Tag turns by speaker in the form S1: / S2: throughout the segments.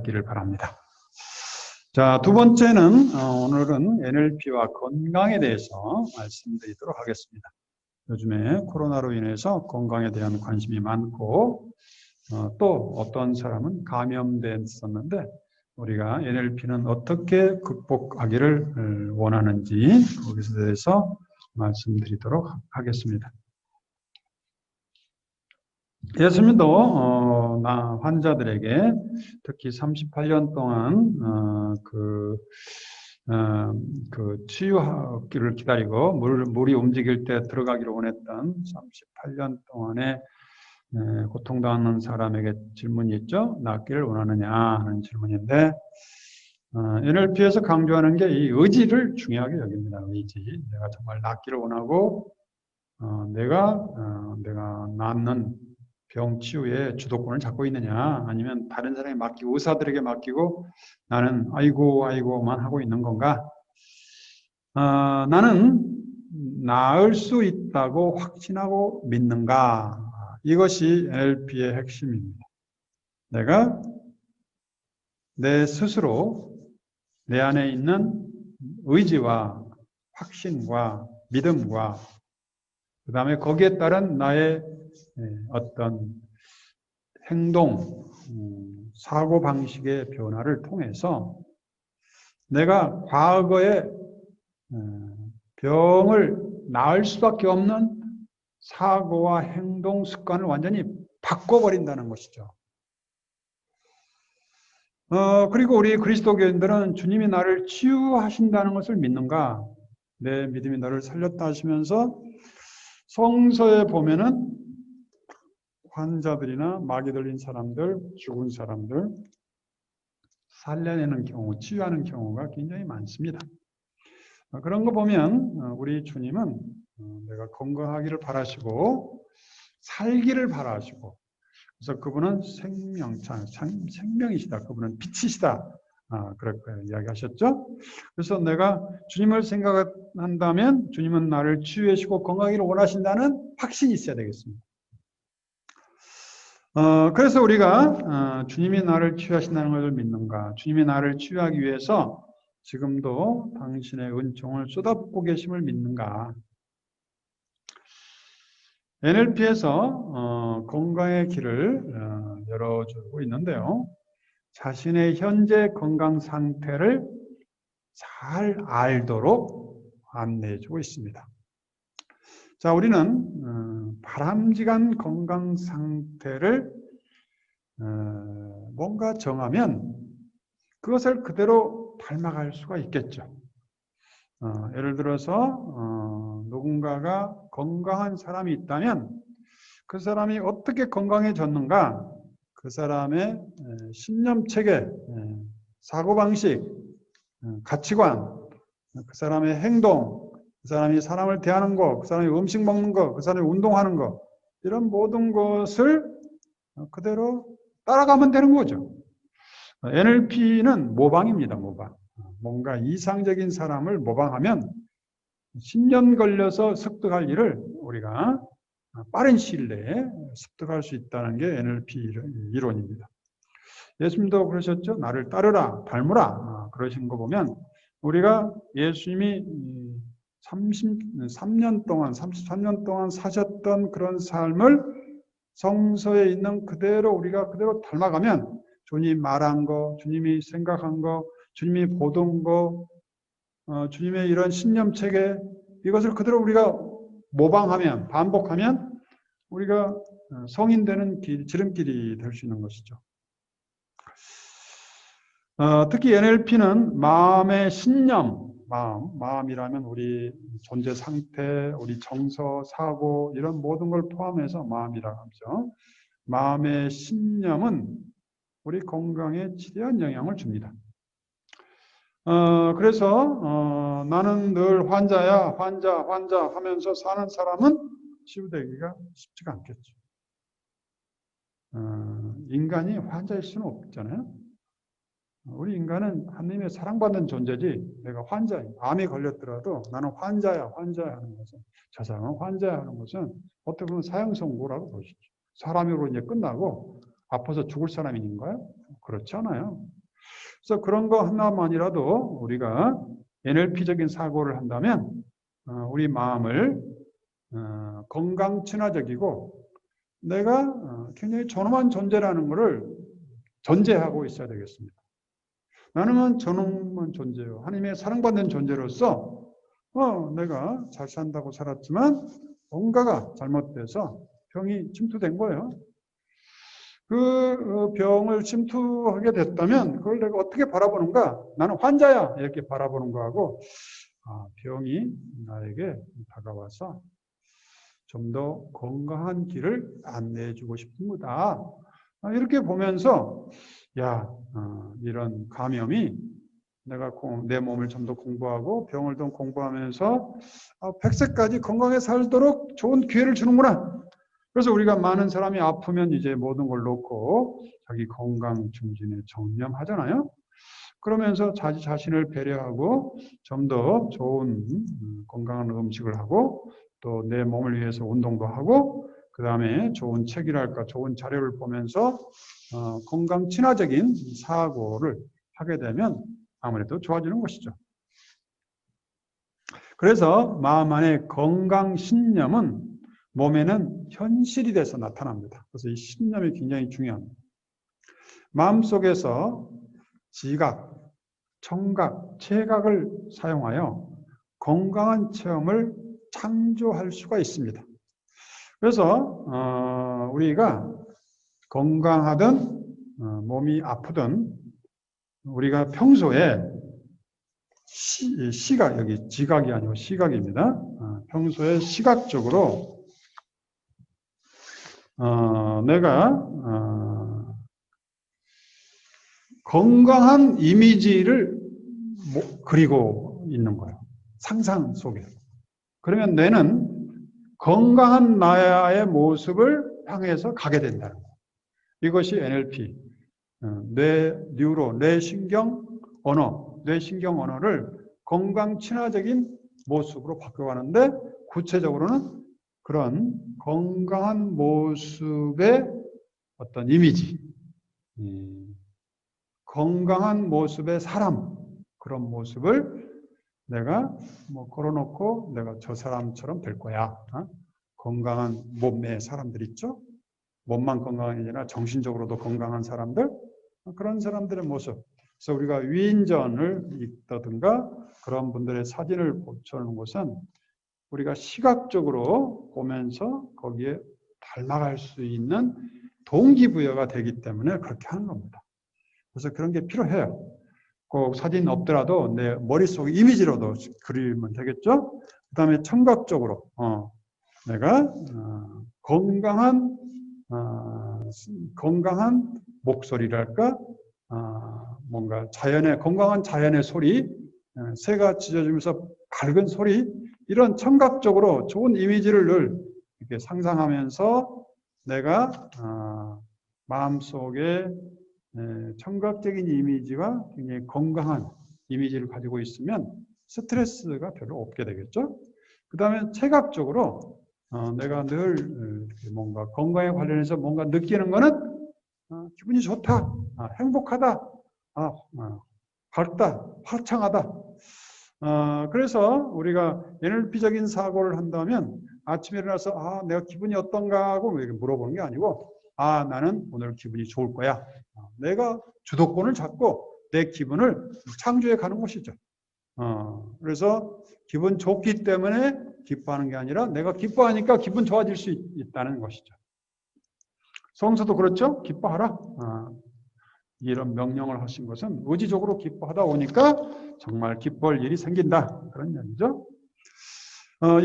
S1: 되었기를 바랍니다. 자, 두 번째는 오늘은 NLP와 건강에 대해서 말씀드리도록 하겠습니다. 요즘에 코로나로 인해서 건강에 대한 관심이 많고 또 어떤 사람은 감염됐었는데 우리가 NLP는 어떻게 극복하기를 원하는지 거기에 대해서 말씀드리도록 하겠습니다. 예수님도 환자들에게 특히 38년 동안 치유하기를 기다리고 물이 움직일 때 들어가기를 원했던 38년 동안에 고통당하는 사람에게 질문이 있죠. 낫기를 원하느냐 하는 질문인데 NLP에서 강조하는 게 이 의지를 중요하게 여깁니다. 의지. 내가 정말 낫기를 원하고 내가 낫는 병 치유에 주도권을 잡고 있느냐 아니면 다른 사람에 맡기고 의사들에게 맡기고 나는 아이고만 하고 있는 건가? 나는 나을 수 있다고 확신하고 믿는가? 이것이 NLP의 핵심입니다. 내가 내 스스로 내 안에 있는 의지와 확신과 믿음과 그 다음에 거기에 따른 나의 어떤 행동, 사고방식의 변화를 통해서 내가 과거에 병을 나을 수밖에 없는 사고와 행동 습관을 완전히 바꿔버린다는 것이죠. 그리고 우리 그리스도교인들은 주님이 나를 치유하신다는 것을 믿는가? 내 믿음이 너를 살렸다 하시면서 성서에 보면은 환자들이나 마귀 들린 사람들, 죽은 사람들 살려내는 경우, 치유하는 경우가 굉장히 많습니다. 그런 거 보면 우리 주님은 내가 건강하기를 바라시고 살기를 바라시고 그래서 그분은 생명이시다. 그분은 빛이시다. 그렇게 이야기하셨죠. 그래서 내가 주님을 생각한다면 주님은 나를 치유하시고 건강하기를 원하신다는 확신이 있어야 되겠습니다. 그래서 우리가 주님이 나를 치유하신다는 것을 믿는가? 주님이 나를 치유하기 위해서 지금도 당신의 은총을 쏟아붓고 계심을 믿는가? NLP에서 건강의 길을 열어주고 있는데요. 자신의 현재 건강 상태를 잘 알도록 안내해주고 있습니다. 자, 우리는 바람직한 건강 상태를 뭔가 정하면 그것을 그대로 닮아갈 수가 있겠죠. 예를 들어서 누군가가 건강한 사람이 있다면 그 사람이 어떻게 건강해졌는가? 그 사람의 신념체계, 사고방식, 가치관, 그 사람의 행동, 그 사람이 사람을 대하는 것, 그 사람이 음식 먹는 것, 그 사람이 운동하는 것 이런 모든 것을 그대로 따라가면 되는 거죠. NLP는 모방입니다. 모방. 뭔가 이상적인 사람을 모방하면 10년 걸려서 습득할 일을 우리가 빠른 시일 내에 습득할 수 있다는 게 NLP 이론입니다. 예수님도 그러셨죠. 나를 따르라, 닮으라 그러신 거 보면 우리가 예수님이 33년 동안 사셨던 그런 삶을 성서에 있는 그대로 우리가 그대로 닮아가면 주님이 말한 거, 주님이 생각한 거, 주님이 보던 거, 주님의 이런 신념체계 이것을 그대로 우리가 모방하면 반복하면 우리가 성인 되는 지름길이 될 수 있는 것이죠. 특히 NLP는 마음의 신념, 마음이라면 우리 존재 상태, 우리 정서, 사고 이런 모든 걸 포함해서 마음이라고 하죠. 마음의 신념은 우리 건강에 지대한 영향을 줍니다. 그래서 나는 늘 환자 하면서 사는 사람은 치유되기가 쉽지가 않겠죠. 인간이 환자일 수는 없잖아요. 우리 인간은 하나님의 사랑받는 존재지 내가 암에 걸렸더라도 나는 환자야 하는 것은 저 사람은 환자야 하는 것은 어떻게 보면 사형선고라고 보시죠. 사람으로 이제 끝나고 아파서 죽을 사람인가요? 그렇지 않아요. 그래서 그런 거 하나만이라도 우리가 NLP적인 사고를 한다면 우리 마음을 건강 친화적이고 내가 굉장히 존엄한 존재라는 것을 전제하고 있어야 되겠습니다. 나는 존엄한 존재요. 하나님의 사랑받는 존재로서 내가 잘 산다고 살았지만 뭔가가 잘못돼서 병이 침투된 거예요. 그 병을 침투하게 됐다면 그걸 내가 어떻게 바라보는가? 나는 환자야 이렇게 바라보는 거하고 병이 나에게 다가와서 좀 더 건강한 길을 안내해 주고 싶습니다. 이렇게 보면서 이런 감염이 내가 내 몸을 좀 더 공부하고 병을 좀 공부하면서 100세까지 건강하게 살도록 좋은 기회를 주는구나. 그래서 우리가 많은 사람이 아프면 이제 모든 걸 놓고 자기 건강 증진에 전념하잖아요. 그러면서 자기 자신을 배려하고 좀 더 좋은 건강한 음식을 하고 또 내 몸을 위해서 운동도 하고 그 다음에 좋은 책이랄까 좋은 자료를 보면서 건강 친화적인 사고를 하게 되면 아무래도 좋아지는 것이죠. 그래서 마음 안에 건강 신념은 몸에는 현실이 돼서 나타납니다. 그래서 이 신념이 굉장히 중요합니다. 마음속에서 지각, 청각, 체각을 사용하여 건강한 체험을 창조할 수가 있습니다. 그래서 우리가 건강하든 몸이 아프든 우리가 평소에 시각, 여기 지각이 아니고 시각입니다. 평소에 시각적으로 내가 건강한 이미지를 그리고 있는 거예요. 상상 속에. 그러면 뇌는 건강한 나의 모습을 향해서 가게 된다는 거예요. 이것이 NLP, 뇌신경 언어를 건강 친화적인 모습으로 바꿔가는데 구체적으로는 그런 건강한 모습의 어떤 이미지, 건강한 모습의 사람, 그런 모습을 내가 걸어놓고 내가 저 사람처럼 될 거야. 건강한 몸의 사람들 있죠? 몸만 건강한 게 아니라 정신적으로도 건강한 사람들, 그런 사람들의 모습. 그래서 우리가 위인전을 읽다든가 그런 분들의 사진을 붙여놓은 것은 우리가 시각적으로 보면서 거기에 닮아갈 수 있는 동기부여가 되기 때문에 그렇게 하는 겁니다. 그래서 그런 게 필요해요. 꼭 사진 없더라도 내 머릿속 이미지로도 그리면 되겠죠? 그 다음에 청각적으로 내가 건강한 목소리랄까? 뭔가 건강한 자연의 소리, 새가 짖어주면서 밝은 소리, 이런 청각적으로 좋은 이미지를 늘 이렇게 상상하면서 내가 마음속에 청각적인 이미지와 굉장히 건강한 이미지를 가지고 있으면 스트레스가 별로 없게 되겠죠. 그 다음에 체각적으로 내가 늘 뭔가 건강에 관련해서 뭔가 느끼는 거는 기분이 좋다, 행복하다, 밝다, 화창하다. 그래서 우리가 NLP적인 사고를 한다면 아침에 일어나서 내가 기분이 어떤가 하고 이렇게 물어보는 게 아니고 나는 오늘 기분이 좋을 거야. 내가 주도권을 잡고 내 기분을 창조해 가는 것이죠. 그래서 기분 좋기 때문에 기뻐하는 게 아니라 내가 기뻐하니까 기분 좋아질 수 있다는 것이죠. 성서도 그렇죠? 기뻐하라. 이런 명령을 하신 것은 의지적으로 기뻐하다 보니까 정말 기뻐할 일이 생긴다. 그런 얘기죠.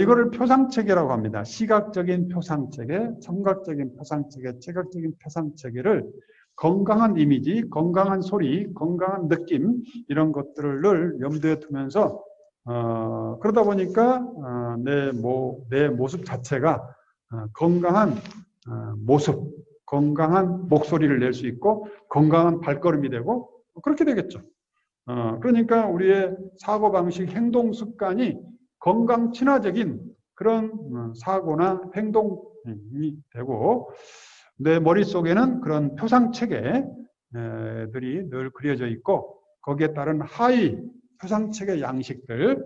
S1: 이거를 표상체계라고 합니다. 시각적인 표상체계, 청각적인 표상체계, 체각적인 표상체계를 건강한 이미지, 건강한 소리, 건강한 느낌 이런 것들을 늘 염두에 두면서 그러다 보니까 내 모습 자체가 건강한 모습, 건강한 목소리를 낼 수 있고 건강한 발걸음이 되고 그렇게 되겠죠. 그러니까 우리의 사고방식, 행동 습관이 건강 친화적인 그런 사고나 행동이 되고 내 머릿속에는 그런 표상체계들이 늘 그려져 있고 거기에 따른 하위 표상책의 양식들,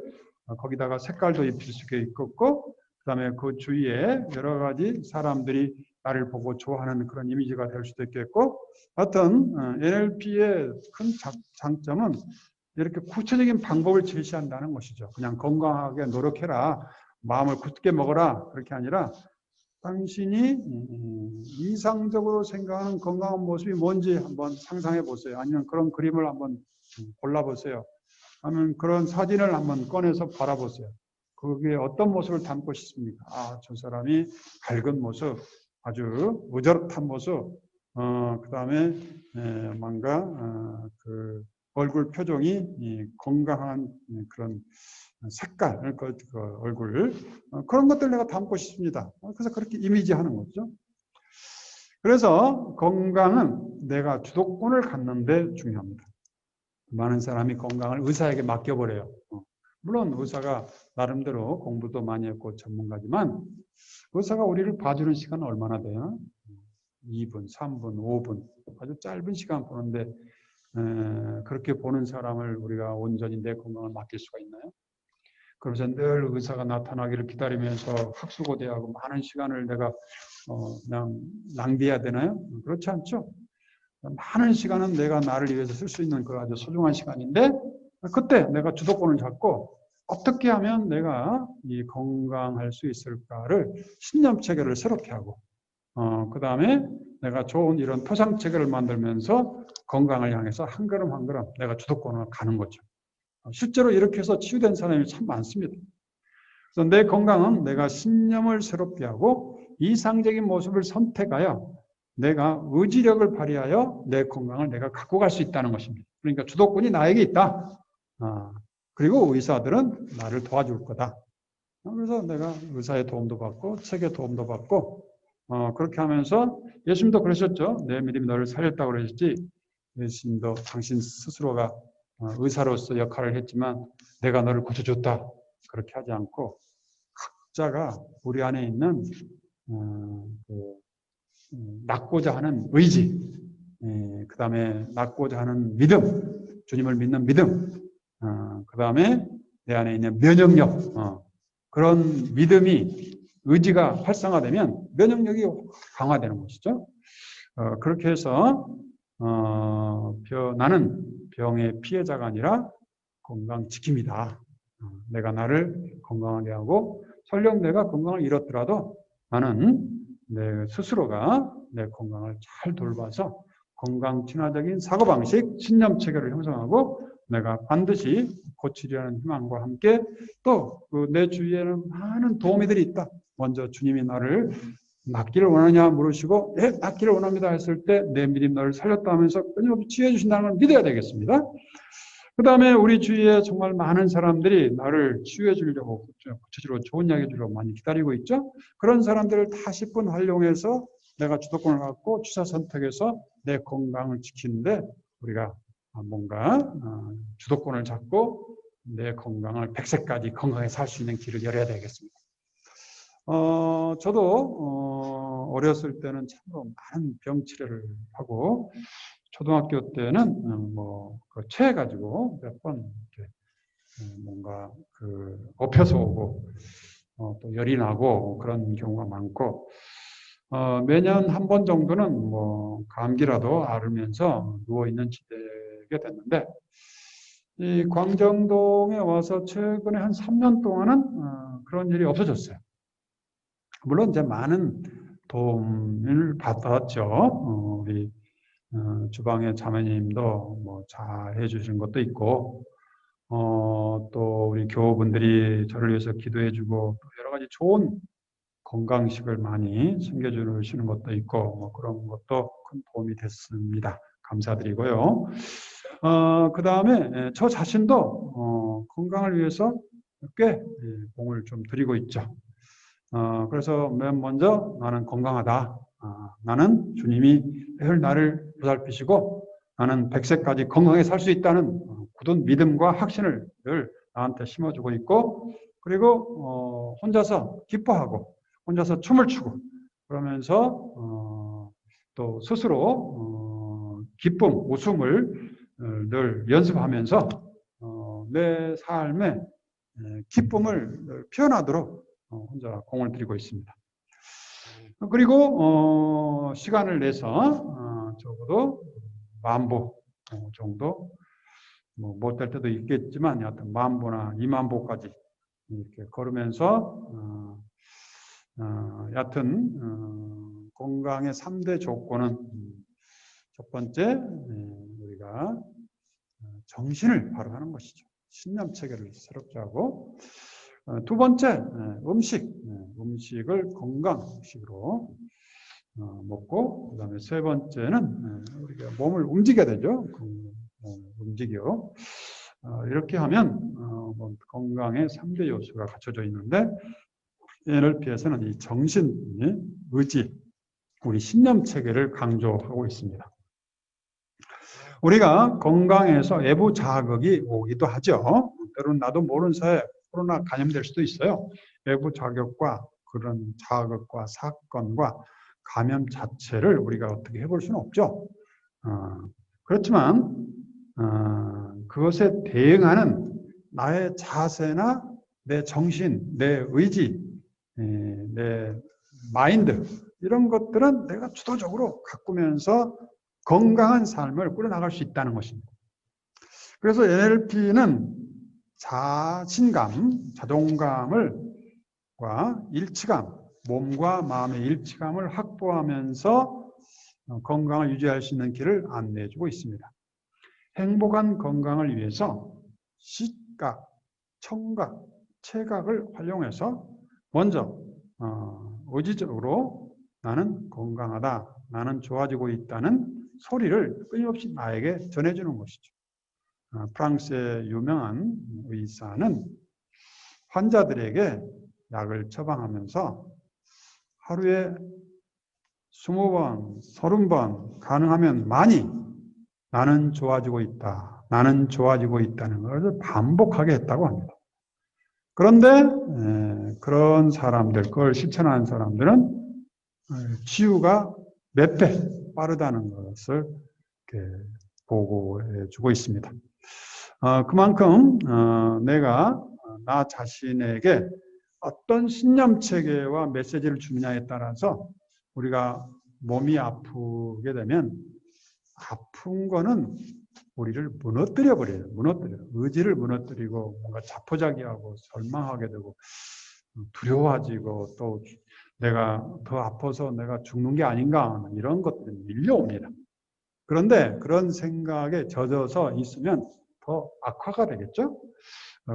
S1: 거기다가 색깔도 입힐 수 있겠고, 그다음에 그 주위에 여러 가지 사람들이 나를 보고 좋아하는 그런 이미지가 될 수도 있겠고, 어떤 NLP의 큰 장점은 이렇게 구체적인 방법을 제시한다는 것이죠. 그냥 건강하게 노력해라, 마음을 굳게 먹어라, 그렇게 아니라 당신이 이상적으로 생각하는 건강한 모습이 뭔지 한번 상상해 보세요. 아니면 그런 그림을 한번 골라보세요. 아니면 그런 사진을 한번 꺼내서 바라보세요. 그게 어떤 모습을 담고 싶습니까? 아, 저 사람이 밝은 모습, 아주 의젓한 모습, 그 다음에 뭔가 그 얼굴 표정이 건강한 그런 색깔, 그 얼굴, 그런 것들 내가 담고 싶습니다. 그래서 그렇게 이미지하는 거죠. 그래서 건강은 내가 주도권을 갖는데 중요합니다. 많은 사람이 건강을 의사에게 맡겨버려요. 물론 의사가 나름대로 공부도 많이 했고 전문가지만 의사가 우리를 봐주는 시간은 얼마나 돼요? 2분, 3분, 5분 아주 짧은 시간 보는데 그렇게 보는 사람을 우리가 온전히 내 건강을 맡길 수가 있나요? 그래서 늘 의사가 나타나기를 기다리면서 학수고대하고 많은 시간을 내가 그냥 낭비해야 되나요? 그렇지 않죠? 많은 시간은 내가 나를 위해서 쓸 수 있는 그 아주 소중한 시간인데 그때 내가 주도권을 잡고 어떻게 하면 내가 이 건강할 수 있을까를 신념 체계를 새롭게 하고 그 다음에 내가 좋은 이런 포상 체계를 만들면서 건강을 향해서 한 걸음 한 걸음 내가 주도권을 가는 거죠. 실제로 이렇게 해서 치유된 사람이 참 많습니다. 그래서 내 건강은 내가 신념을 새롭게 하고 이상적인 모습을 선택하여 내가 의지력을 발휘하여 내 건강을 내가 갖고 갈 수 있다는 것입니다. 그러니까 주도권이 나에게 있다. 그리고 의사들은 나를 도와줄 거다. 그래서 내가 의사의 도움도 받고 책의 도움도 받고 그렇게 하면서 예수님도 그러셨죠. 내 믿음이 너를 살렸다고 그러셨지. 예수님도 당신 스스로가 의사로서 역할을 했지만 내가 너를 고쳐줬다. 그렇게 하지 않고 각자가 우리 안에 있는 낫고자 하는 의지, 그 다음에 낫고자 하는 믿음, 주님을 믿는 믿음, 그 다음에 내 안에 있는 면역력, 그런 믿음이 의지가 활성화되면 면역력이 강화되는 것이죠. 그렇게 해서 나는 병의 피해자가 아니라 건강 지킴이다. 내가 나를 건강하게 하고 설령 내가 건강을 잃었더라도 나는 내 스스로가 내 건강을 잘 돌봐서 건강 친화적인 사고방식, 신념 체계를 형성하고 내가 반드시 고치려는 희망과 함께 또 내 주위에는 많은 도우미들이 있다. 먼저 주님이 나를 낫기를 원하냐 물으시고 네, 낫기를 원합니다 했을 때 내 믿음 너를 살렸다 하면서 끊임없이 치유해 주신다는 걸 믿어야 되겠습니다. 그 다음에 우리 주위에 정말 많은 사람들이 나를 치유해 주려고 구체적으로 좋은 이야기 주려고 많이 기다리고 있죠. 그런 사람들을 다 10분 활용해서 내가 주도권을 갖고 취사 선택해서 내 건강을 지키는데 우리가 뭔가 주도권을 잡고 내 건강을 100세까지 건강하게 살 수 있는 길을 열어야 되겠습니다. 저도 어렸을 때는 참으로 많은 병 치료를 하고 초등학교 때는 체해가지고 몇 번 뭔가 엎혀서 오고 또 열이 나고 그런 경우가 많고 매년 한 번 정도는 감기라도 앓으면서 누워 있는 지되게 됐는데 이 광정동에 와서 최근에 한 3년 동안은 그런 일이 없어졌어요. 물론 이제 많은 도움을 받았죠. 우리 주방의 자매님도 잘 해주시는 것도 있고, 또 우리 교우분들이 저를 위해서 기도해주고 여러 가지 좋은 건강식을 많이 챙겨주시는 것도 있고, 그런 것도 큰 도움이 됐습니다. 감사드리고요. 그 다음에 저 자신도 건강을 위해서 꽤 공을 좀 들이고 있죠. 그래서 맨 먼저 나는 건강하다. 나는 주님이 늘 나를 보살피시고 나는 100세까지 건강하게 살 수 있다는 굳은 믿음과 확신을 늘 나한테 심어주고 있고 그리고 혼자서 기뻐하고 혼자서 춤을 추고 그러면서 또 스스로 기쁨, 웃음을 늘 연습하면서 내 삶에 기쁨을 표현하도록 혼자 공을 들이고 있습니다. 그리고 시간을 내서 적어도 10,000보 정도, 못 될 때도 있겠지만 여하튼 10,000보나 20,000보까지 이렇게 걸으면서 여하튼 건강의 3대 조건은 첫 번째 우리가 정신을 바로 하는 것이죠. 신념 체계를 새롭게 하고, 두 번째 음식을 건강식으로 먹고, 그다음에 세 번째는 우리가 몸을 움직여야 되죠. 움직여. 이렇게 하면 건강의 3대 요소가 갖춰져 있는데, NLP에서는 이 정신, 의지, 우리 신념 체계를 강조하고 있습니다. 우리가 건강에서 외부 자극이 오기도 하죠. 때로는 나도 모르는 사이에 코로나 감염될 수도 있어요. 외부 자극과 그런 자극과 사건과 감염 자체를 우리가 어떻게 해볼 수는 없죠. 그렇지만 그것에 대응하는 나의 자세나 내 정신, 내 의지, 내 마인드, 이런 것들은 내가 주도적으로 가꾸면서 건강한 삶을 꾸려나갈 수 있다는 것입니다. 그래서 NLP는 자신감, 자존감과 일치감, 몸과 마음의 일치감을 확보하면서 건강을 유지할 수 있는 길을 안내해주고 있습니다. 행복한 건강을 위해서 시각, 청각, 체각을 활용해서 먼저 의지적으로 나는 건강하다, 나는 좋아지고 있다는 소리를 끊임없이 나에게 전해주는 것이죠. 프랑스의 유명한 의사는 환자들에게 약을 처방하면서 하루에 20번, 30번, 가능하면 많이 나는 좋아지고 있다, 나는 좋아지고 있다는 것을 반복하게 했다고 합니다. 그런데 그런 사람들, 그걸 실천하는 사람들은 치유가 몇 배 빠르다는 것을 보고해 주고 있습니다. 그만큼 내가 나 자신에게 어떤 신념 체계와 메시지를 주느냐에 따라서 우리가 몸이 아프게 되면 아픈 거는 우리를 무너뜨려 버려요. 의지를 무너뜨리고 뭔가 자포자기하고 절망하게 되고 두려워지고 또 내가 더 아파서 내가 죽는 게 아닌가 이런 것들이 밀려옵니다. 그런데 그런 생각에 젖어서 있으면 더 악화가 되겠죠.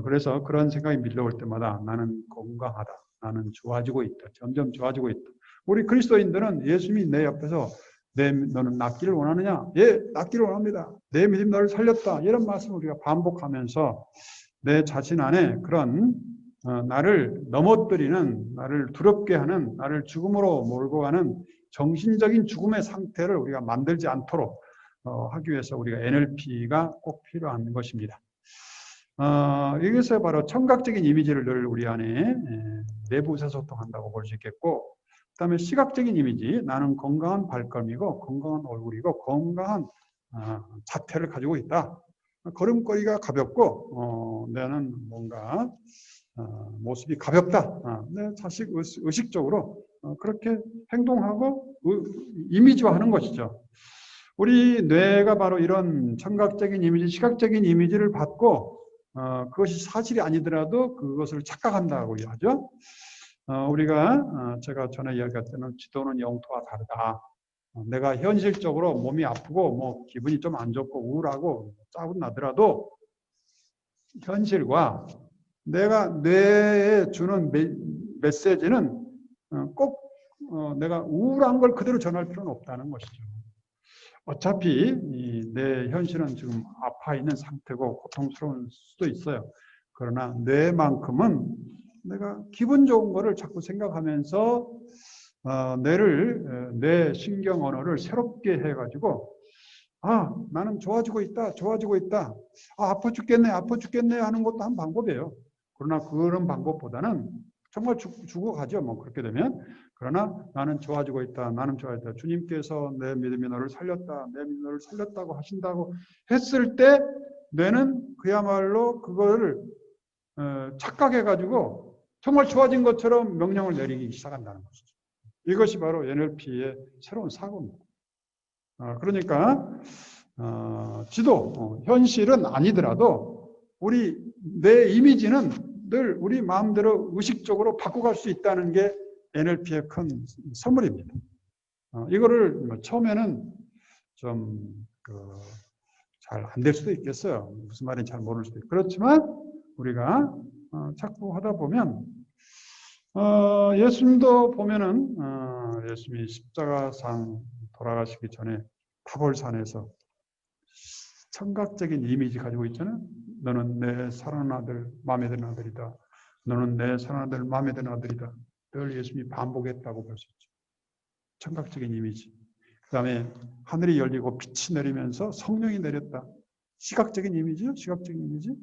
S1: 그래서 그런 생각이 밀려올 때마다 나는 건강하다, 나는 좋아지고 있다, 점점 좋아지고 있다. 우리 그리스도인들은 예수님이 내 옆에서 너는 낫기를 원하느냐? 예, 낫기를 원합니다. 내 믿음 너를 살렸다. 이런 말씀을 우리가 반복하면서 내 자신 안에 그런 나를 넘어뜨리는, 나를 두렵게 하는, 나를 죽음으로 몰고 가는 정신적인 죽음의 상태를 우리가 만들지 않도록 하기 위해서 우리가 NLP가 꼭 필요한 것입니다. 이것에 바로 청각적인 이미지를 늘 우리 안에 내부 의사소통한다고 볼 수 있겠고, 그 다음에 시각적인 이미지, 나는 건강한 발걸음이고 건강한 얼굴이고 건강한 자태를 가지고 있다. 걸음걸이가 가볍고 나는 뭔가 모습이 가볍다. 내 자식 의식적으로 그렇게 행동하고 이미지화하는 것이죠. 우리 뇌가 바로 이런 청각적인 이미지, 시각적인 이미지를 받고 그것이 사실이 아니더라도 그것을 착각한다고 하죠. 우리가 제가 전에 이야기했던 지도는 영토와 다르다. 내가 현실적으로 몸이 아프고 뭐 기분이 좀 안 좋고 우울하고 짜증나더라도 현실과 내가 뇌에 주는 메시지는 꼭 내가 우울한 걸 그대로 전할 필요는 없다는 것이죠. 어차피 내 현실은 지금 아파 있는 상태고 고통스러울 수도 있어요. 그러나 뇌만큼은 내가 기분 좋은 거를 자꾸 생각하면서 뇌 신경 언어를 새롭게 해가지고 나는 좋아지고 있다, 좋아지고 있다. 아파 죽겠네, 아파 죽겠네 하는 것도 한 방법이에요. 그러나 그런 방법보다는 정말 죽어가죠. 뭐 그렇게 되면. 그러나 나는 좋아지고 있다. 나는 좋아졌다. 주님께서 내 믿음이 너를 살렸다. 내 믿음이 너를 살렸다고 하신다고 했을 때 뇌는 그야말로 그거를 착각해가지고 정말 좋아진 것처럼 명령을 내리기 시작한다는 것이죠. 이것이 바로 NLP의 새로운 사고입니다. 그러니까 지도, 현실은 아니더라도 내 이미지는 늘 우리 마음대로 의식적으로 바꿔갈 수 있다는 게 NLP의 큰 선물입니다. 이거를 처음에는 좀 잘 안 될 수도 있겠어요. 무슨 말인지 잘 모를 수도 있고. 그렇지만 우리가 자꾸 하다 보면 예수님도 보면은 예수님이 십자가상 돌아가시기 전에 타볼산에서 청각적인 이미지 가지고 있잖아요. 너는 내 사랑하는 아들, 마음에 드는 아들이다. 너는 내 사랑하는 아들, 마음에 드는 아들이다. 늘 예수님이 반복했다고 볼 수 있죠. 청각적인 이미지. 그 다음에 하늘이 열리고 빛이 내리면서 성령이 내렸다. 시각적인 이미지요. 시각적인 이미지.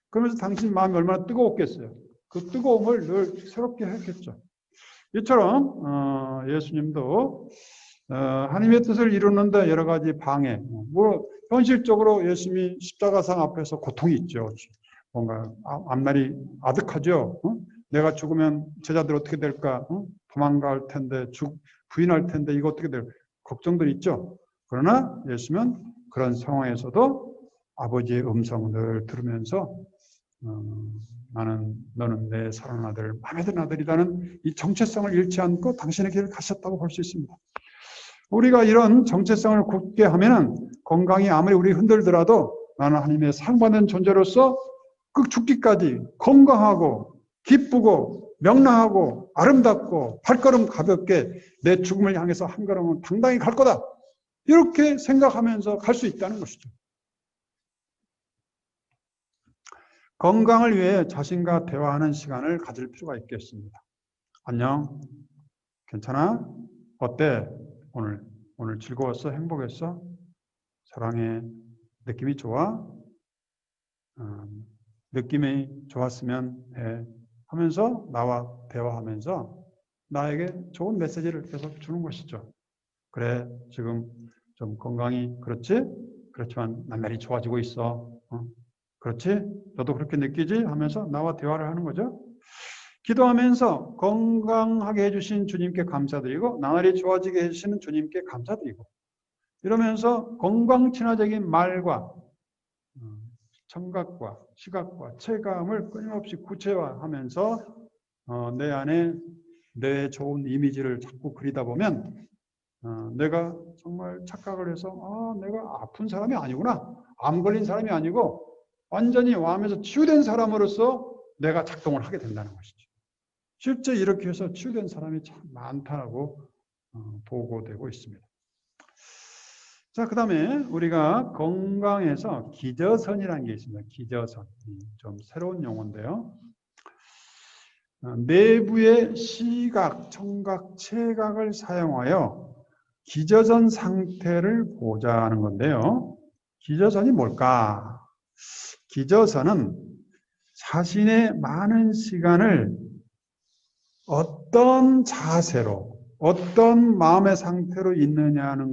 S1: 그러면서 당신 마음이 얼마나 뜨거웠겠어요. 그 뜨거움을 늘 새롭게 했겠죠. 이처럼 예수님도 하나님의 뜻을 이루는데 여러 가지 방해. 현실적으로 예수님이 십자가상 앞에서 고통이 있죠. 뭔가 앞날이 아득하죠. 내가 죽으면 제자들 어떻게 될까? 도망갈 텐데, 부인할 텐데 이거 어떻게 될까? 걱정들 있죠. 그러나 예수님은 그런 상황에서도 아버지의 음성을 들으면서 너는 내 사랑하는 아들, 마음에 드는 아들이라는 이 정체성을 잃지 않고 당신의 길을 가셨다고 볼 수 있습니다. 우리가 이런 정체성을 굳게 하면은 건강이 아무리 우리 흔들더라도 나는 하나님의 사랑받는 존재로서 그 죽기까지 건강하고 기쁘고 명랑하고 아름답고 발걸음 가볍게 내 죽음을 향해서 한 걸음은 당당히 갈 거다. 이렇게 생각하면서 갈 수 있다는 것이죠. 건강을 위해 자신과 대화하는 시간을 가질 필요가 있겠습니다. 안녕? 괜찮아? 어때? 오늘 즐거웠어? 행복했어? 사랑해? 느낌이 좋아? 느낌이 좋았으면 해. 하면서 나와 대화하면서 나에게 좋은 메시지를 계속 주는 것이죠. 그래, 지금 좀 건강이 그렇지? 그렇지만 나날이 좋아지고 있어. 그렇지? 너도 그렇게 느끼지? 하면서 나와 대화를 하는 거죠. 기도하면서 건강하게 해주신 주님께 감사드리고 나날이 좋아지게 해주시는 주님께 감사드리고 이러면서 건강 친화적인 말과 청각과 시각과 체감을 끊임없이 구체화하면서 내 안에 내 좋은 이미지를 자꾸 그리다 보면 내가 정말 착각을 해서 내가 아픈 사람이 아니구나. 암 걸린 사람이 아니고 완전히 암에서 치유된 사람으로서 내가 작동을 하게 된다는 것이죠. 실제 이렇게 해서 치유된 사람이 참 많다고 보고되고 있습니다. 자, 그 다음에 우리가 건강에서 기저선이라는 게 있습니다. 기저선. 좀 새로운 용어인데요. 내부의 시각, 청각, 체각을 사용하여 기저선 상태를 보자는 건데요. 기저선이 뭘까? 기저선은 자신의 많은 시간을 어떤 자세로, 어떤 마음의 상태로 있느냐는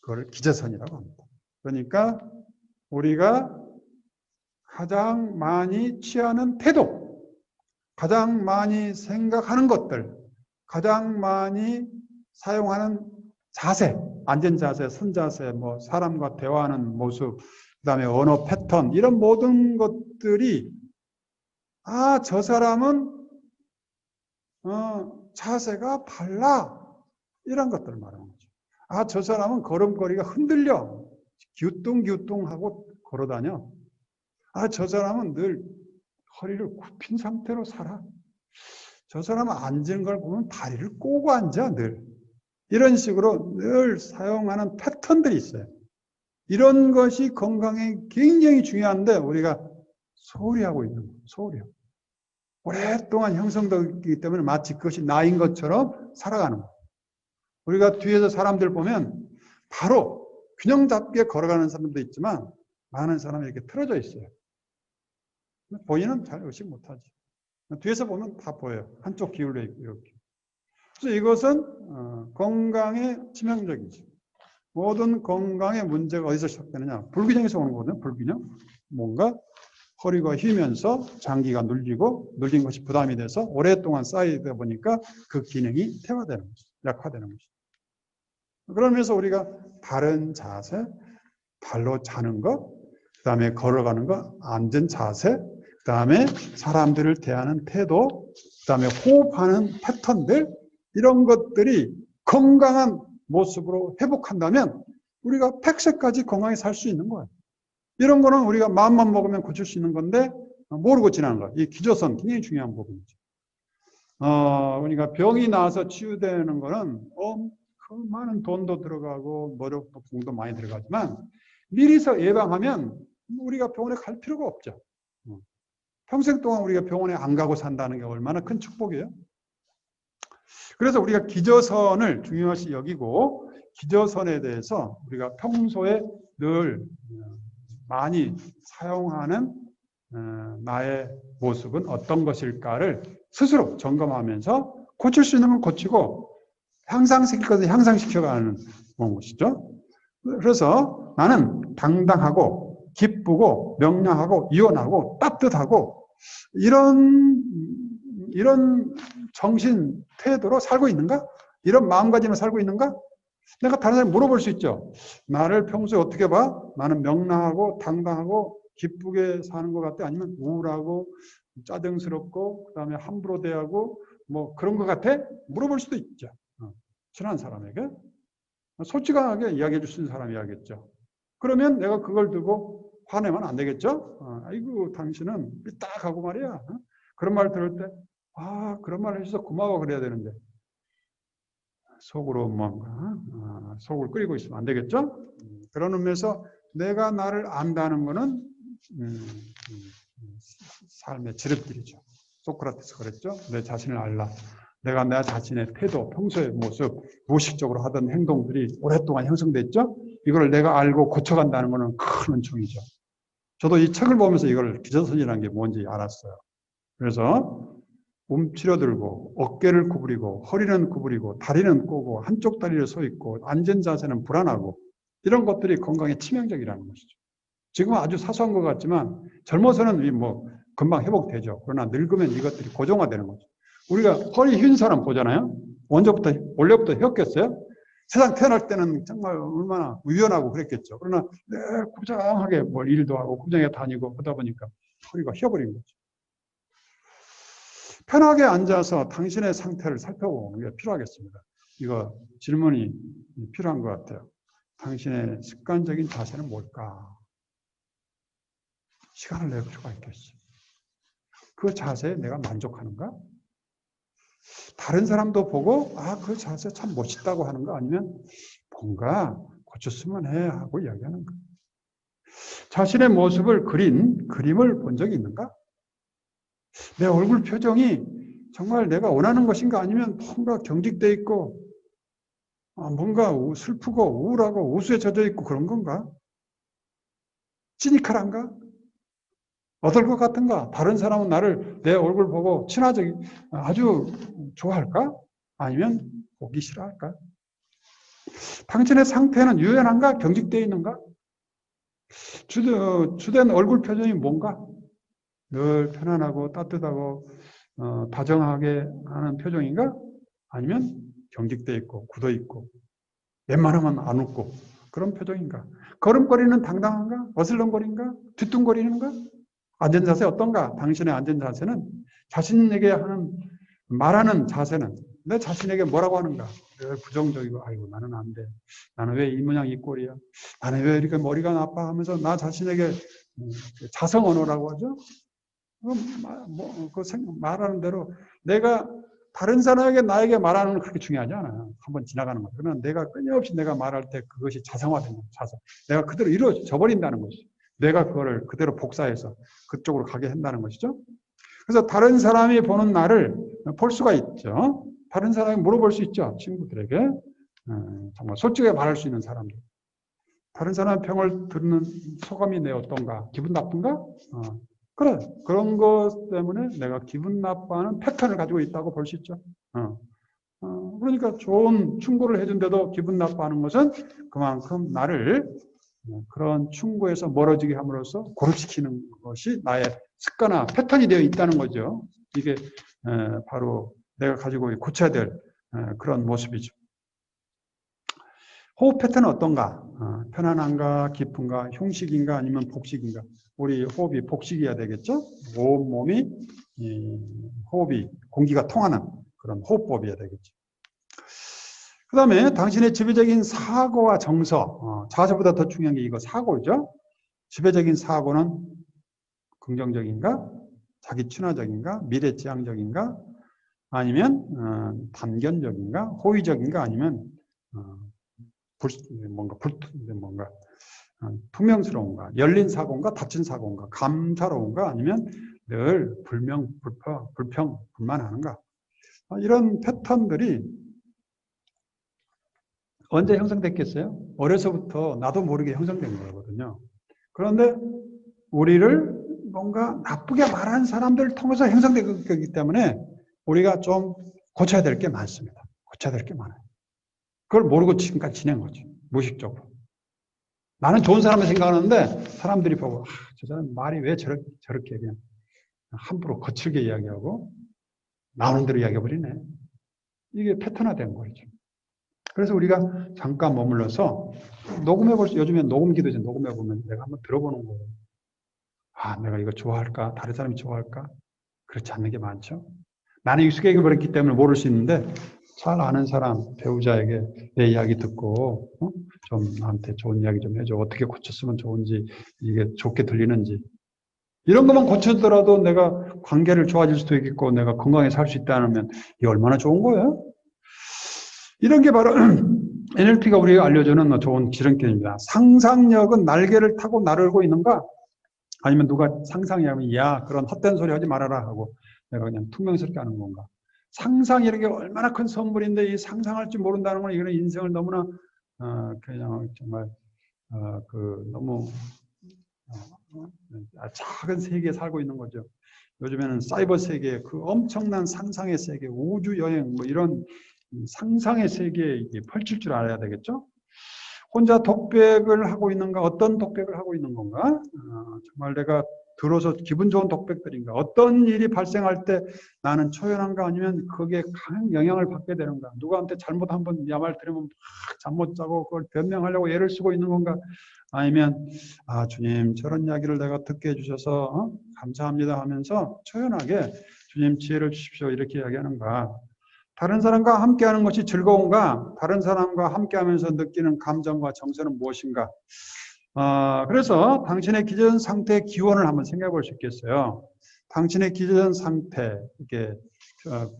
S1: 그걸 기저선이라고 합니다. 그러니까 우리가 가장 많이 취하는 태도, 가장 많이 생각하는 것들, 가장 많이 사용하는 자세, 앉은 자세, 선 자세, 뭐 사람과 대화하는 모습, 그다음에 언어 패턴 이런 모든 것들이 저 사람은 자세가 발라 이런 것들을 말하는 거죠. 저 사람은 걸음걸이가 흔들려 기우뚱기우뚱하고 걸어다녀. 저 사람은 늘 허리를 굽힌 상태로 살아. 저 사람은 앉은 걸 보면 다리를 꼬고 앉아 늘. 이런 식으로 늘 사용하는 패턴들이 있어요. 이런 것이 건강에 굉장히 중요한데 우리가 소홀히 하고 있는 거예요. 소홀히 하고. 오랫동안 형성되기 때문에 마치 그것이 나인 것처럼 살아가는 거예요. 우리가 뒤에서 사람들 보면 바로 균형 잡게 걸어가는 사람도 있지만 많은 사람이 이렇게 틀어져 있어요. 본인은 잘 의식 못하지. 뒤에서 보면 다 보여요. 한쪽 기울여 있고 이렇게. 그래서 이것은 건강에 치명적이죠. 모든 건강의 문제가 어디서 시작되느냐? 불균형에서 오는 거거든요. 불균형. 뭔가 허리가 휘면서 장기가 눌리고 눌린 것이 부담이 돼서 오랫동안 쌓이다 보니까 그 기능이 퇴화되는 것이죠. 약화되는 것이죠. 그러면서 우리가 바른 자세, 발로 자는 것, 그 다음에 걸어가는 것, 앉은 자세, 그 다음에 사람들을 대하는 태도, 그 다음에 호흡하는 패턴들, 이런 것들이 건강한 모습으로 회복한다면 우리가 100세까지 건강히 살 수 있는 거예요. 이런 거는 우리가 마음만 먹으면 고칠 수 있는 건데 모르고 지나는 거예요. 이 기저선 굉장히 중요한 부분이죠. 그러니까 병이 나서 치유되는 거는 그 많은 돈도 들어가고 노력도 공도 많이 들어가지만 미리서 예방하면 우리가 병원에 갈 필요가 없죠. 평생 동안 우리가 병원에 안 가고 산다는 게 얼마나 큰 축복이에요. 그래서 우리가 기저선을 중요시 여기고 기저선에 대해서 우리가 평소에 늘 많이 사용하는 나의 모습은 어떤 것일까를 스스로 점검하면서 고칠 수 있는 건 고치고 향상시킬 것은 향상시켜가는 것이죠. 그래서 나는 당당하고 기쁘고 명랑하고 유연하고 따뜻하고 이런 정신 태도로 살고 있는가? 이런 마음가짐으로 살고 있는가? 내가 다른 사람이 물어볼 수 있죠. 나를 평소에 어떻게 봐? 나는 명랑하고 당당하고 기쁘게 사는 것 같아? 아니면 우울하고 짜증스럽고 그다음에 함부로 대하고 뭐 그런 것 같아? 물어볼 수도 있죠. 친한 사람에게. 솔직하게 이야기해 줄 수 있는 사람이야겠죠. 그러면 내가 그걸 두고 화내면 안 되겠죠? 아이고 당신은 삐딱하고 말이야. 그런 말 들을 때 그런 말 해줘서 고마워 그래야 되는데 속으로 뭔가 속을 끓이고 있으면 안 되겠죠? 그런 의미에서 내가 나를 안다는 것은 삶의 지름길이죠. 소크라테스 그랬죠? 내 자신을 알라. 내가 내 자신의 태도, 평소의 모습, 무의식적으로 하던 행동들이 오랫동안 형성됐죠? 이걸 내가 알고 고쳐간다는 것은 큰 은총이죠. 저도 이 책을 보면서 이걸 기저선이라는 게 뭔지 알았어요. 그래서 움츠려들고 어깨를 구부리고 허리는 구부리고 다리는 꼬고 한쪽 다리를 서 있고 앉은 자세는 불안하고 이런 것들이 건강에 치명적이라는 것이죠. 지금은 아주 사소한 것 같지만 젊어서는 뭐 금방 회복되죠. 그러나 늙으면 이것들이 고정화되는 거죠. 우리가 허리 휜 사람 보잖아요. 원래부터 휘었겠어요? 세상 태어날 때는 정말 얼마나 유연하고 그랬겠죠. 그러나 늘 꾸정하게 뭘 일도 하고 꾸정하게 다니고 그러다 보니까 허리가 휘어버린 거죠. 편하게 앉아서 당신의 상태를 살펴보는 게 필요하겠습니다. 이거 질문이 필요한 것 같아요. 당신의 습관적인 자세는 뭘까? 시간을 낼 필요가 있겠어요. 그 자세에 내가 만족하는가? 다른 사람도 보고 그 자세 참 멋있다고 하는 거 아니면 뭔가 고쳤으면 해 하고 이야기하는 거. 자신의 모습을 그린 그림을 본 적이 있는가? 내 얼굴 표정이 정말 내가 원하는 것인가 아니면 뭔가 경직돼 있고 뭔가 슬프고 우울하고 우수에 젖어 있고 그런 건가? 시니컬한가? 어떨 것 같은가? 다른 사람은 나를 내 얼굴 보고 아주 좋아할까? 아니면 보기 싫어할까? 당신의 상태는 유연한가? 경직되어 있는가? 주된 얼굴 표정이 뭔가? 늘 편안하고 따뜻하고 다정하게 하는 표정인가? 아니면 경직되어 있고 굳어 있고 웬만하면 안 웃고 그런 표정인가? 걸음걸이는 당당한가? 어슬렁거린가? 뒤뚱거리는가? 앉은 자세 어떤가? 당신의 앉은 자세는 자신에게 말하는 자세는 내 자신에게 뭐라고 하는가? 부정적이고 아이고 나는 안 돼. 나는 왜 이 모양 이 꼴이야? 나는 왜 이렇게 머리가 나빠 하면서 나 자신에게 자성 언어라고 하죠? 말하는 대로 내가 다른 사람에게 나에게 말하는 건 그렇게 중요하지 않아요. 한번 지나가는 거예요. 그러나 내가 끊임없이 내가 말할 때 그것이 자성화되는 거예요. 내가 그대로 이루어져 버린다는 것이죠. 내가 그거를 그대로 복사해서 그쪽으로 가게 한다는 것이죠. 그래서 다른 사람이 보는 나를 볼 수가 있죠. 다른 사람이 물어볼 수 있죠. 친구들에게. 정말 솔직하게 말할 수 있는 사람들. 다른 사람의 평을 듣는 소감이 내 어떤가? 기분 나쁜가? 그래. 그런 것 때문에 내가 기분 나빠하는 패턴을 가지고 있다고 볼 수 있죠. 그러니까 좋은 충고를 해준데도 기분 나빠하는 것은 그만큼 나를 그런 충고에서 멀어지게 함으로써 고립시키는 것이 나의 습관화, 패턴이 되어 있다는 거죠. 이게 바로 내가 가지고 고쳐야 될 그런 모습이죠. 호흡 패턴은 어떤가? 편안한가, 깊은가, 흉식인가, 아니면 복식인가? 우리 호흡이 복식이어야 되겠죠? 온몸이 호흡이 공기가 통하는 그런 호흡법이어야 되겠죠. 그 다음에 당신의 지배적인 사고와 정서, 자세보다 더 중요한 게 이거 사고죠. 지배적인 사고는 긍정적인가, 자기 친화적인가, 미래지향적인가, 아니면 단견적인가, 호의적인가, 아니면 뭔가 투명스러운가, 열린 사고인가, 닫힌 사고인가, 감사로운가, 아니면 늘 불평, 불만하는가. 이런 패턴들이 언제 형성됐겠어요? 어려서부터 나도 모르게 형성된 거거든요. 그런데 우리를 뭔가 나쁘게 말하는 사람들을 통해서 형성된 거기 때문에 우리가 좀 고쳐야 될 게 많습니다. 고쳐야 될 게 많아요. 그걸 모르고 지금까지 지낸 거죠. 무의식적으로. 나는 좋은 사람을 생각하는데 사람들이 보고 저 사람 말이 왜 저렇게 그냥 함부로 거칠게 이야기하고 나오는 대로 이야기해버리네. 이게 패턴화된 거죠. 그래서 우리가 잠깐 머물러서 녹음해볼 수, 요즘에 녹음기도 이제 녹음해보면 내가 한번 들어보는 거예요. 내가 이거 좋아할까? 다른 사람이 좋아할까? 그렇지 않는 게 많죠. 나는 익숙해져 버렸기 때문에 모를 수 있는데 잘 아는 사람, 배우자에게 내 이야기 듣고 좀 나한테 좋은 이야기 좀 해줘. 어떻게 고쳤으면 좋은지, 이게 좋게 들리는지. 이런 것만 고쳐더라도 내가 관계를 좋아질 수도 있겠고 내가 건강하게 살 수 있다면 이게 얼마나 좋은 거예요? 이런 게 바로 NLP가 우리가 알려주는 좋은 지름길입니다. 상상력은 날개를 타고 날고 있는가? 아니면 누가 상상하면 야 그런 헛된 소리 하지 말아라 하고 내가 그냥 퉁명스럽게 하는 건가? 상상이라는 게 얼마나 큰 선물인데 이 상상할 줄 모른다는 건 이거는 인생을 너무나 그냥 정말 너무 작은 세계에 살고 있는 거죠. 요즘에는 사이버 세계, 그 엄청난 상상의 세계, 우주 여행 뭐 이런 상상의 세계에 펼칠 줄 알아야 되겠죠. 혼자 독백을 하고 있는가? 어떤 독백을 하고 있는 건가? 정말 내가 들어서 기분 좋은 독백들인가? 어떤 일이 발생할 때 나는 초연한가? 아니면 거기에 강한 영향을 받게 되는가? 누구한테 잘못 한번 야 말 들으면 막 잠 못 자고 그걸 변명하려고 애를 쓰고 있는 건가? 아니면 주님 저런 이야기를 내가 듣게 해주셔서 감사합니다 하면서 초연하게 주님 지혜를 주십시오 이렇게 이야기하는가? 다른 사람과 함께하는 것이 즐거운가? 다른 사람과 함께하면서 느끼는 감정과 정서는 무엇인가? 그래서 당신의 기존 상태의 기원을 한번 생각해 볼 수 있겠어요. 당신의 기존 상태, 이게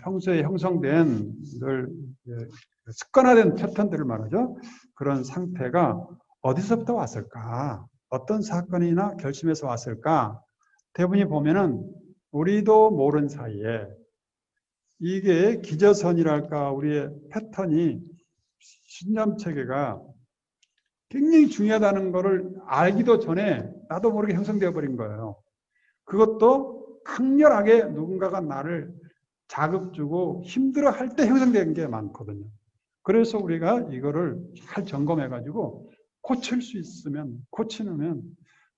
S1: 평소에 형성된 늘 습관화된 패턴들을 말하죠. 그런 상태가 어디서부터 왔을까? 어떤 사건이나 결심에서 왔을까? 대부분이 보면은 우리도 모른 사이에 이게 기저선이랄까 우리의 패턴이 신념체계가 굉장히 중요하다는 것을 알기도 전에 나도 모르게 형성되어 버린 거예요. 그것도 강렬하게 누군가가 나를 자극 주고 힘들어 할 때 형성된 게 많거든요. 그래서 우리가 이거를 잘 점검해 가지고 고칠 수 있으면 고치면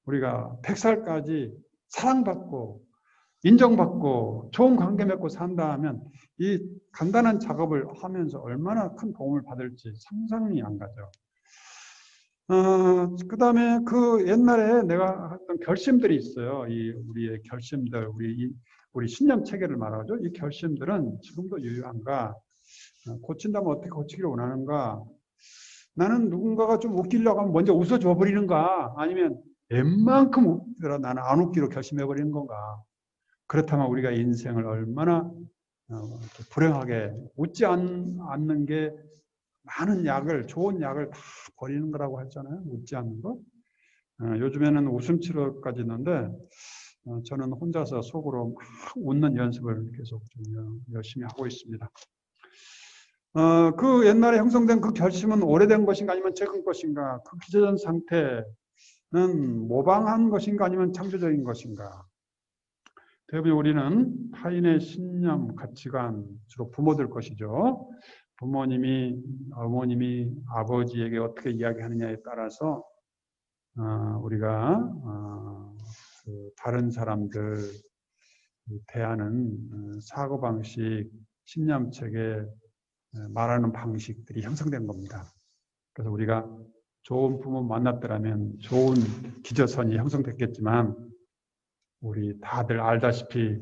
S1: 우리가 100살까지 사랑받고 인정받고 좋은 관계 맺고 산다 하면 이 간단한 작업을 하면서 얼마나 큰 도움을 받을지 상상이 안 가죠. 그 다음에 그 옛날에 내가 했던 결심들이 있어요. 우리의 결심들, 우리 신념 체계를 말하죠. 이 결심들은 지금도 유효한가? 고친다면 어떻게 고치기를 원하는가? 나는 누군가가 좀 웃기려고 하면 먼저 웃어줘 버리는가? 아니면 웬만큼 웃더라 나는 안 웃기로 결심해 버리는 건가? 그렇다면 우리가 인생을 얼마나 불행하게 웃지 않는 게 많은 약을, 좋은 약을 다 버리는 거라고 했잖아요. 웃지 않는 것. 요즘에는 웃음 치료까지 있는데 저는 혼자서 속으로 막 웃는 연습을 계속 좀 열심히 하고 있습니다. 그 옛날에 형성된 그 결심은 오래된 것인가 아니면 최근 것인가? 그 기저전 상태는 모방한 것인가 아니면 창조적인 것인가? 대부분 우리는 타인의 신념, 가치관, 주로 부모들 것이죠. 부모님이, 어머님이 아버지에게 어떻게 이야기하느냐에 따라서 우리가 다른 사람들 대하는 사고방식, 신념체계, 말하는 방식들이 형성된 겁니다. 그래서 우리가 좋은 부모 만났더라면 좋은 기저선이 형성됐겠지만 우리 다들 알다시피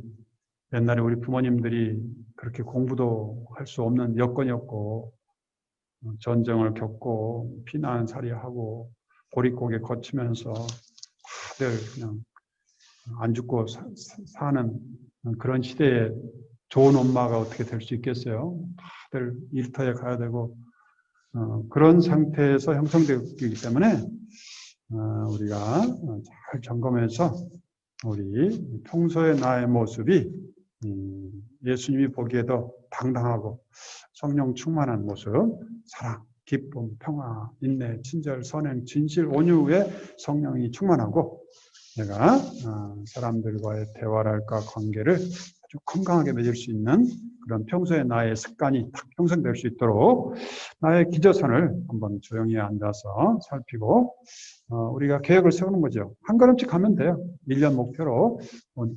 S1: 옛날에 우리 부모님들이 그렇게 공부도 할 수 없는 여건이었고 전쟁을 겪고 피난살이하고 고립고개 거치면서 다들 그냥 안 죽고 사는 그런 시대에 좋은 엄마가 어떻게 될 수 있겠어요? 다들 일터에 가야 되고 그런 상태에서 형성되기 때문에 우리가 잘 점검해서 우리 평소의 나의 모습이 예수님이 보기에도 당당하고 성령 충만한 모습, 사랑, 기쁨, 평화, 인내, 친절, 선행, 진실, 온유에 성령이 충만하고 내가 사람들과의 대화랄까 관계를 아주 건강하게 맺을 수 있는 그런 평소의 나의 습관이 딱 형성될 수 있도록 나의 기저선을 한번 조용히 앉아서 살피고 우리가 계획을 세우는 거죠. 한 걸음씩 가면 돼요. 1년 목표로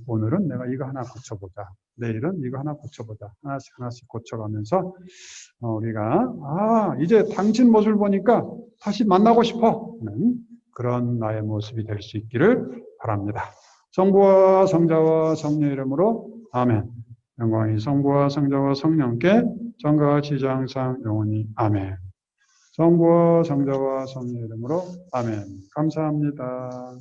S1: 오늘은 내가 이거 하나 고쳐보자. 내일은 이거 하나 고쳐보자. 하나씩 고쳐가면서 우리가 이제 당신 모습을 보니까 다시 만나고 싶어 하는 그런 나의 모습이 될 수 있기를 바랍니다. 성부와 성자와 성령의 이름으로 아멘. 영광이 성부와 성자와 성령께 전과 같이 이제 항상 영원히 아멘. 성부와 성자와 성령의 이름으로 아멘. 감사합니다.